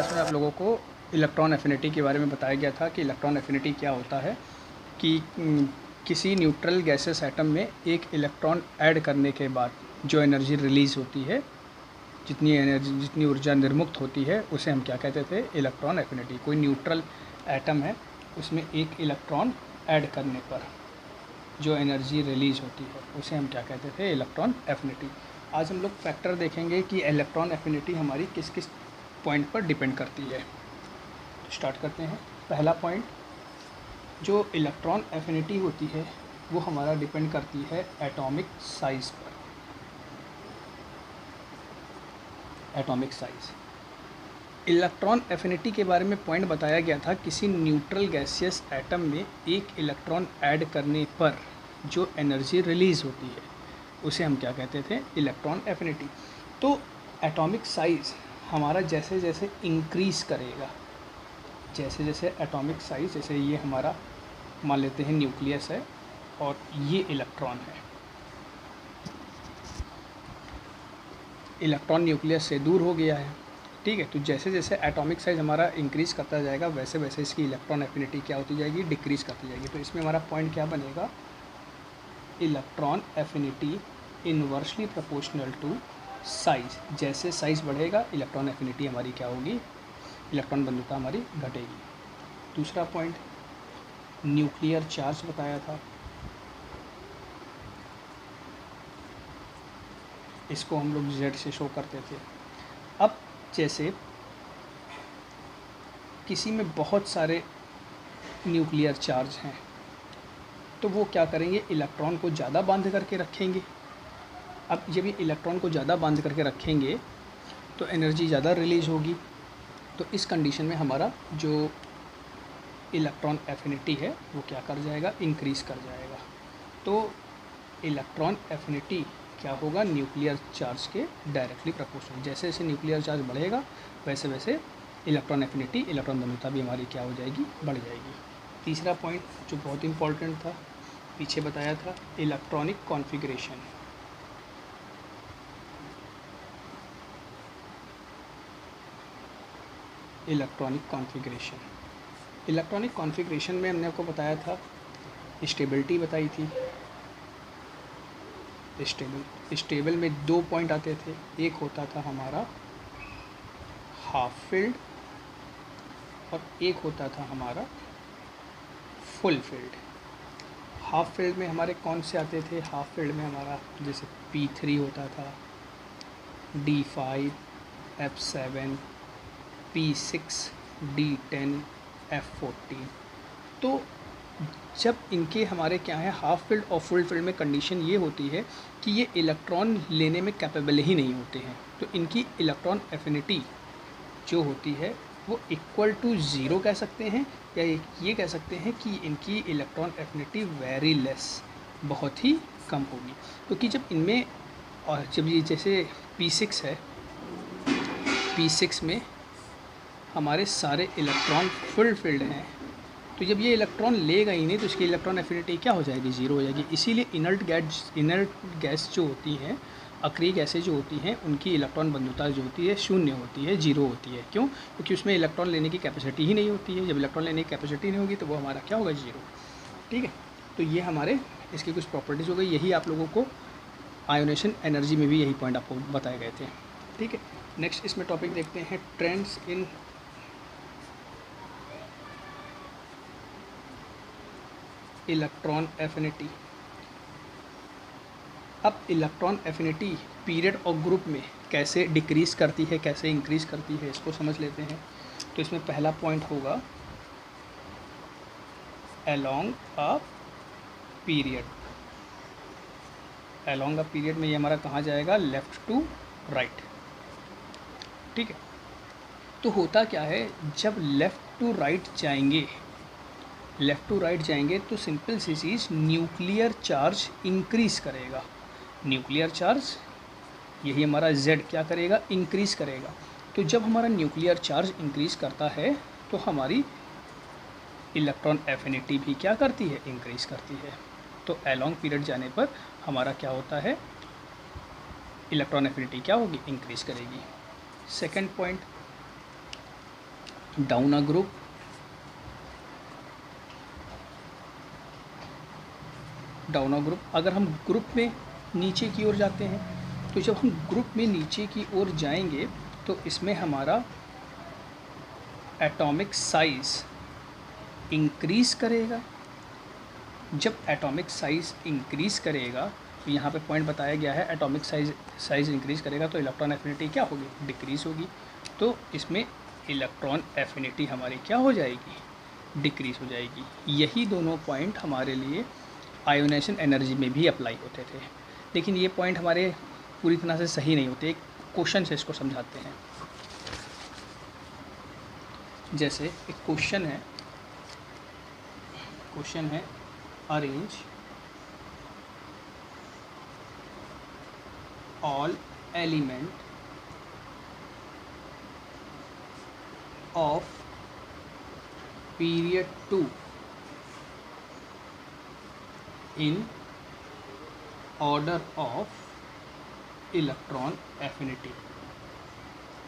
Class में आप लोगों को इलेक्ट्रॉन एफिनिटी के बारे में बताया गया था कि इलेक्ट्रॉन एफिनिटी क्या होता है कि किसी न्यूट्रल गैसेस एटम में एक इलेक्ट्रॉन ऐड करने के बाद जो एनर्जी रिलीज़ होती है, जितनी ऊर्जा निर्मुक्त होती है, उसे हम क्या कहते थे? Electron affinity. कोई न्यूट्रल एटम है, उसमें एक इलेक्ट्रॉन ऐड करने पर जो एनर्जी रिलीज़ होती है, उसे हम क्या कहते थे? Electron affinity. आज हम लोग फैक्टर देखेंगे कि इलेक्ट्रॉन एफिनिटी हमारी किस किस पॉइंट पर डिपेंड करती है। तो स्टार्ट करते हैं। पहला पॉइंट, जो इलेक्ट्रॉन एफिनिटी होती है वो हमारा डिपेंड करती है एटॉमिक साइज़ पर। एटॉमिक साइज़, इलेक्ट्रॉन एफिनिटी के बारे में पॉइंट बताया गया था, किसी न्यूट्रल गैसियस एटम में एक इलेक्ट्रॉन ऐड करने पर जो एनर्जी रिलीज़ होती है, उसे हम क्या कहते थे? Electron affinity. तो एटॉमिक साइज़ हमारा जैसे जैसे इंक्रीज़ करेगा, जैसे जैसे एटॉमिक साइज़, जैसे ये हमारा मान लेते हैं न्यूक्लियस है और ये इलेक्ट्रॉन है, इलेक्ट्रॉन न्यूक्लियस से दूर हो गया है, ठीक है। तो जैसे जैसे एटॉमिक साइज़ हमारा इंक्रीज़ करता जाएगा, वैसे वैसे इसकी इलेक्ट्रॉन एफिनिटी क्या होती जाएगी? डिक्रीज़ करती जाएगी। तो इसमें हमारा पॉइंट क्या बनेगा? Electron affinity inversely proportional to size. जैसे साइज़ बढ़ेगा, इलेक्ट्रॉन एफिनिटी हमारी क्या होगी? इलेक्ट्रॉन बंधुता हमारी घटेगी। दूसरा पॉइंट, न्यूक्लियर चार्ज बताया था, इसको हम लोग Z से शो करते थे। अब जैसे किसी में बहुत सारे न्यूक्लियर चार्ज हैं, तो वो क्या करेंगे? इलेक्ट्रॉन को ज़्यादा बांध करके रखेंगे। अब जब ये इलेक्ट्रॉन को ज़्यादा बांध करके रखेंगे तो एनर्जी ज़्यादा रिलीज़ होगी। तो इस कंडीशन में हमारा जो इलेक्ट्रॉन एफिनिटी है वो क्या कर जाएगा? इंक्रीज़ कर जाएगा। तो इलेक्ट्रॉन एफिनिटी क्या होगा? न्यूक्लियर चार्ज के डायरेक्टली प्रोपोर्शनल। जैसे जैसे न्यूक्लियर चार्ज बढ़ेगा, वैसे वैसे इलेक्ट्रॉन एफिनिटी, इलेक्ट्रॉन बंधुता भी हमारी क्या हो जाएगी? बढ़ जाएगी। तीसरा पॉइंट जो बहुत इंपॉर्टेंट था, पीछे बताया था, इलेक्ट्रॉनिक कॉन्फ़िगरेशन। इलेक्ट्रॉनिक कॉन्फ़िगरेशन में हमने आपको बताया था, स्टेबिलिटी बताई थी। स्टेबल में दो पॉइंट आते थे, एक होता था हमारा हाफ फिल्ड और एक होता था हमारा फुल फील्ड। हाफ फील्ड में हमारे कौन से आते थे? हाफ फील्ड में हमारा जैसे P3 होता था, D5, F7, P6, D10, F14। तो जब इनके हमारे क्या है, हाफ फील्ड और फुल फील्ड में कंडीशन ये होती है कि ये इलेक्ट्रॉन लेने में कैपेबल ही नहीं होते हैं, तो इनकी इलेक्ट्रॉन एफिनिटी जो होती है वो इक्वल टू ज़ीरो कह सकते हैं, या ये कह सकते हैं कि इनकी इलेक्ट्रॉन एफिनिटी वेरी लेस, बहुत ही कम होगी। क्योंकि जब इनमें, और जब ये जैसे P6 है, P6 में हमारे सारे इलेक्ट्रॉन फुल फील्ड हैं, तो जब ये इलेक्ट्रॉन लेगा ही नहीं तो इसकी इलेक्ट्रॉन एफिनिटी क्या हो जाएगी? ज़ीरो हो जाएगी। इसीलिए इनर्ट गैस जो होती हैं, अक्रिय गैसें जो होती हैं, उनकी इलेक्ट्रॉन बंधुता जो होती है शून्य होती है, जीरो होती है। क्यों? क्योंकि उसमें इलेक्ट्रॉन लेने की कैपेसिटी ही नहीं होती है। जब इलेक्ट्रॉन लेने की कैपेसिटी नहीं होगी तो वो हमारा क्या होगा? जीरो। ठीक है, तो ये हमारे इसकी कुछ प्रॉपर्टीज़ हो गई। यही आप लोगों को आयोनेशन एनर्जी में भी यही पॉइंट आपको बताए गए थे। ठीक है, नेक्स्ट इसमें टॉपिक देखते हैं, ट्रेंड्स इन इलेक्ट्रॉन एफिनिटी। अब इलेक्ट्रॉन एफिनिटी पीरियड और ग्रुप में कैसे डिक्रीज़ करती है, कैसे इंक्रीज़ करती है, इसको समझ लेते हैं। तो इसमें पहला पॉइंट होगा along a period. Along a period में ये हमारा कहाँ जाएगा? Left to right. ठीक है, तो होता क्या है, जब लेफ़्ट टू राइट जाएंगे तो सिंपल सी चीज़, न्यूक्लियर चार्ज इंक्रीज़ करेगा। न्यूक्लियर चार्ज यही हमारा Z क्या करेगा? इंक्रीज़ करेगा। तो जब हमारा न्यूक्लियर चार्ज इंक्रीज़ करता है तो हमारी इलेक्ट्रॉन एफिनिटी भी क्या करती है? इंक्रीज़ करती है। तो अलोंग पीरियड जाने पर हमारा क्या होता है? इलेक्ट्रॉन एफिनिटी क्या होगी? इंक्रीज़ करेगी। Second point, down a group, down a group. अगर हम ग्रुप में नीचे की ओर जाते हैं, तो जब हम ग्रुप में नीचे की ओर जाएंगे तो इसमें हमारा एटॉमिक साइज़ इंक्रीज़ करेगा। जब एटॉमिक साइज़ इंक्रीज़ करेगा, तो यहाँ पे पॉइंट बताया गया है, एटॉमिक साइज़ इंक्रीज़ करेगा तो इलेक्ट्रॉन एफिनिटी क्या होगी, डिक्रीज़ होगी। तो इसमें इलेक्ट्रॉन एफिनिटी हमारी क्या हो जाएगी, डिक्रीज़ हो जाएगी। यही दोनों पॉइंट हमारे लिए आयोनाइजेशन एनर्जी में भी अप्लाई होते थे, लेकिन ये पॉइंट हमारे पूरी तरह से सही नहीं होते। एक क्वेश्चन से इसको समझाते हैं। जैसे एक क्वेश्चन है arrange all element of period 2 in order of electron affinity.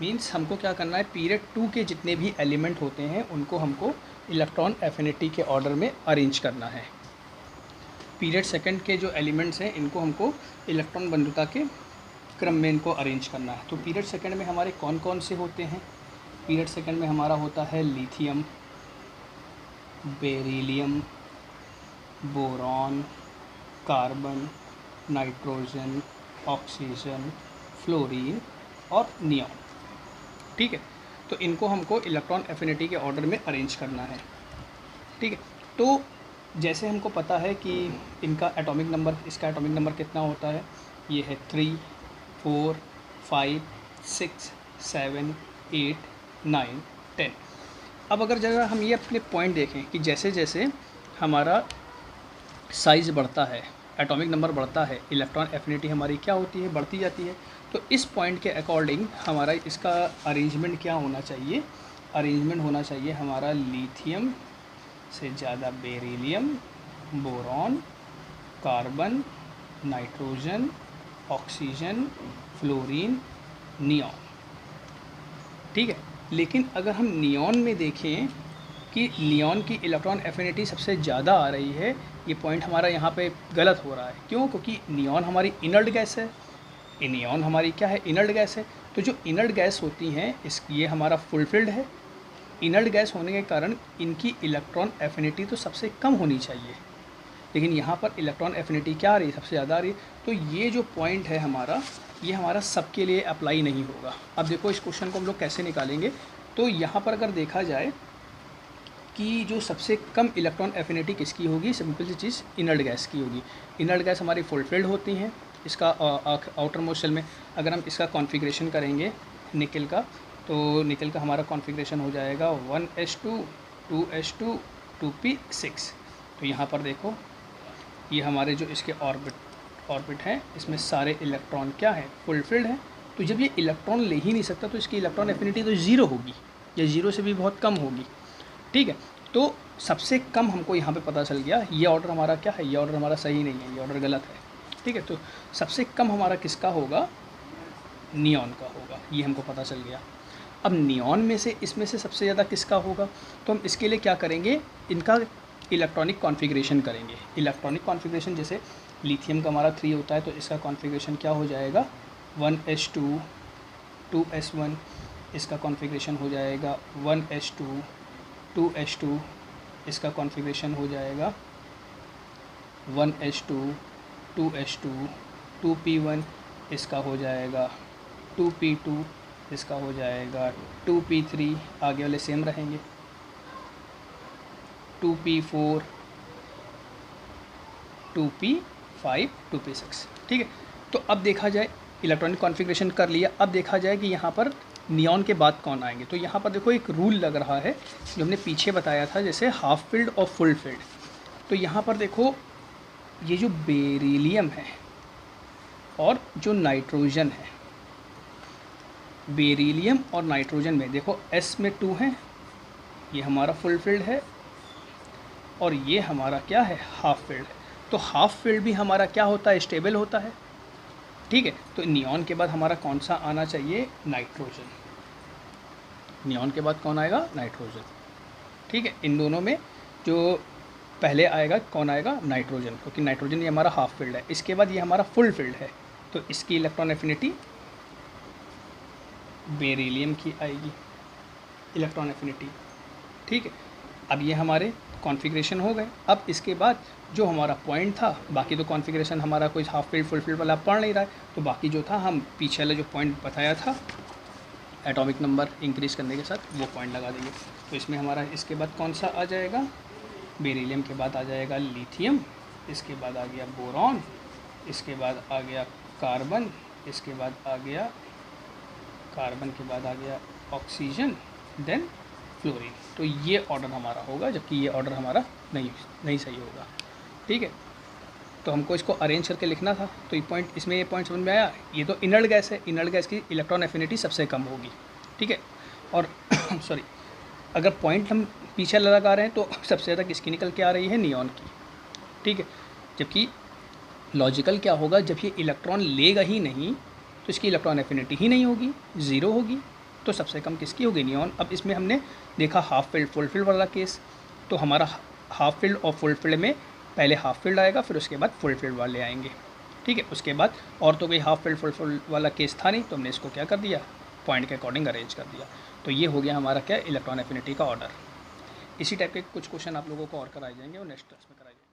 Means हमको क्या करना है, पीरियड 2 के जितने भी एलिमेंट होते हैं उनको हमको इलेक्ट्रॉन एफिनिटी के ऑर्डर में अरेंज करना है। पीरियड सेकंड के जो एलिमेंट्स हैं इनको हमको इलेक्ट्रॉन बंधुता के क्रम में इनको अरेंज करना है। तो पीरियड सेकंड में हमारे कौन कौन से होते हैं, पीरियड सेकंड में हमारा होता है lithium, beryllium, boron, carbon, nitrogen, oxygen, fluorine और नियॉन। ठीक है, तो इनको हमको इलेक्ट्रॉन एफिनिटी के ऑर्डर में अरेंज करना है। ठीक है, तो जैसे हमको पता है कि इनका एटॉमिक नंबर, इसका एटॉमिक नंबर कितना होता है, ये है 3, 4, 5, 6, 7, 8, 9, 10। अब अगर जरा हम ये अपने पॉइंट देखें कि जैसे जैसे हमारा साइज़ बढ़ता है, एटॉमिक नंबर बढ़ता है, इलेक्ट्रॉन एफिनिटी हमारी क्या होती है, बढ़ती जाती है। तो इस पॉइंट के अकॉर्डिंग हमारा इसका अरेंजमेंट क्या होना चाहिए, अरेंजमेंट होना चाहिए हमारा लिथियम से ज़्यादा beryllium, boron, carbon, nitrogen, oxygen, fluorine, neon. ठीक है, लेकिन अगर हम नियॉन में देखें कि नियॉन की इलेक्ट्रॉन एफिनिटी सबसे ज़्यादा आ रही है, ये पॉइंट हमारा यहाँ पे गलत हो रहा है। क्यों? क्योंकि नियॉन हमारी इनर्ट गैस है, नियॉन हमारी क्या है, इनर्ट गैस है। तो जो इनर्ट गैस होती हैं ये हमारा फुलफिल्ड है। इनर्ट गैस होने के कारण इनकी इलेक्ट्रॉन एफिनिटी तो सबसे कम होनी चाहिए, लेकिन यहाँ पर इलेक्ट्रॉन एफिनिटी क्या आ रही है, सबसे ज़्यादा आ रही है। तो ये जो पॉइंट है हमारा, ये हमारा सबके लिए अप्लाई नहीं होगा। अब देखो इस क्वेश्चन को हम लोग कैसे निकालेंगे। तो यहाँ पर अगर देखा जाए कि जो सबसे कम इलेक्ट्रॉन एफिनिटी किसकी होगी, सिंपल सी चीज़ इनर्ट गैस की होगी। इनर्ट गैस हमारी फुलफिल्ड होती हैं। इसका आउटर मोस्ट शेल में अगर हम इसका कॉन्फ़िगरेशन करेंगे निकल का, तो निकल का हमारा कॉन्फ़िगरेशन हो जाएगा 1s2 2s2 2p6। तो यहाँ पर देखो ये हमारे जो इसके ऑर्बिट हैं, इसमें सारे इलेक्ट्रॉन क्या है, फुलफिल्ड हैं। तो जब ये इलेक्ट्रॉन ले ही नहीं सकता तो इसकी इलेक्ट्रॉन एफिनिटी तो ज़ीरो होगी, या ज़ीरो से भी बहुत कम होगी। ठीक है, तो सबसे कम हमको यहाँ पे पता चल गया, ये ऑर्डर हमारा क्या है, ये ऑर्डर हमारा सही नहीं है, ये ऑर्डर गलत है। ठीक है, तो सबसे कम हमारा किसका होगा, नियॉन का होगा, ये हमको पता चल गया। अब नियॉन में से इसमें से सबसे ज़्यादा किसका होगा, तो हम इसके लिए क्या करेंगे, इनका इलेक्ट्रॉनिक कॉन्फ़िगरेशन करेंगे। इलेक्ट्रॉनिक कॉन्फ़िगरेशन जैसे लिथियम का हमारा 3 होता है, तो इसका कॉन्फ़िगरेशन क्या हो जाएगा, 1s2 2s1। इसका कॉन्फ़िगरेशन हो जाएगा 1s2 2s2। इसका कॉन्फ़िगरेशन हो जाएगा 1s2 2s2 2p1। इसका हो जाएगा 2p2। इसका हो जाएगा 2p3, आगे वाले सेम रहेंगे, 2p4 2p5 2p6। ठीक है, तो अब देखा जाए इलेक्ट्रॉनिक कॉन्फ़िगरेशन कर लिया। अब देखा जाए कि यहाँ पर नियॉन के बाद कौन आएंगे। तो यहाँ पर देखो एक रूल लग रहा है जो हमने पीछे बताया था, जैसे हाफ फिल्ड और फुल फिल्ड। तो यहाँ पर देखो ये जो बेरिलियम है और जो नाइट्रोजन है, बेरिलियम और नाइट्रोजन में देखो S में 2 हैं, ये हमारा फुल फिल्ड है, और ये हमारा क्या है, हाफ फिल्ड है। तो हाफ फिल्ड भी हमारा क्या होता है, स्टेबल होता है। ठीक है, तो नियॉन के बाद हमारा कौन सा आना चाहिए, नाइट्रोजन। नियॉन के बाद कौन आएगा, नाइट्रोजन। ठीक है, इन दोनों में जो पहले आएगा कौन आएगा, नाइट्रोजन, क्योंकि नाइट्रोजन ये हमारा हाफ फील्ड है। इसके बाद ये हमारा फुल फील्ड है, तो इसकी इलेक्ट्रॉन एफिनिटी बेरिलियम की आएगी इलेक्ट्रॉन एफिनिटी। ठीक है, अब ये हमारे कॉन्फ़िगरेशन हो गए। अब इसके बाद जो हमारा पॉइंट था, बाकी तो कॉन्फ़िगरेशन हमारा कोई हाफ फील्ड फुल फील्ड वाला पढ़ नहीं रहा है, तो बाकी जो था हम पीछे वाला जो पॉइंट बताया था एटॉमिक नंबर इंक्रीज़ करने के साथ, वो पॉइंट लगा देंगे। तो इसमें हमारा इसके बाद कौन सा आ जाएगा, बेरिलियम के बाद आ जाएगा लिथियम, इसके बाद आ गया बोरॉन, इसके बाद आ गया कार्बन, इसके बाद आ गया कार्बन के बाद आ गया ऑक्सीजन, देन फ्लोरीन। तो ये ऑर्डर हमारा होगा, जबकि ये ऑर्डर हमारा नहीं सही होगा। ठीक है, तो हमको इसको अरेंज करके लिखना था। तो ये पॉइंट, इसमें ये पॉइंट समझ में आया। ये तो इनर्ट गैस है, इनर्ट गैस की इलेक्ट्रॉन एफिनिटी सबसे कम होगी। ठीक है, और सॉरी, अगर पॉइंट हम पीछे लगा रहे हैं तो सबसे ज़्यादा किसकी निकल के आ रही है, नियॉन की। ठीक है, जबकि लॉजिकल क्या होगा, जब ये इलेक्ट्रॉन लेगा ही नहीं तो इसकी इलेक्ट्रॉन एफिनिटी ही नहीं होगी, ज़ीरो होगी, तो सबसे कम किसकी होगी, नियॉन। अब इसमें हमने देखा हाफ फील्ड फुल फील्ड वाला केस, तो हमारा हाफ फील्ड और फुल फील्ड में पहले हाफ फील्ड आएगा, फिर उसके बाद फुल फील्ड वाले आएंगे। ठीक है, उसके बाद और तो कोई हाफ फील्ड फुल फील्ड वाला केस था नहीं, तो हमने इसको क्या कर दिया, पॉइंट के अकॉर्डिंग अरेंज कर दिया। तो ये हो गया हमारा क्या, इलेक्ट्रॉन एफिनिटी का ऑर्डर। इसी टाइप के कुछ क्वेश्चन आप लोगों को और कराए जाएंगे और नेक्स्ट क्लास में कराए जाएंगे।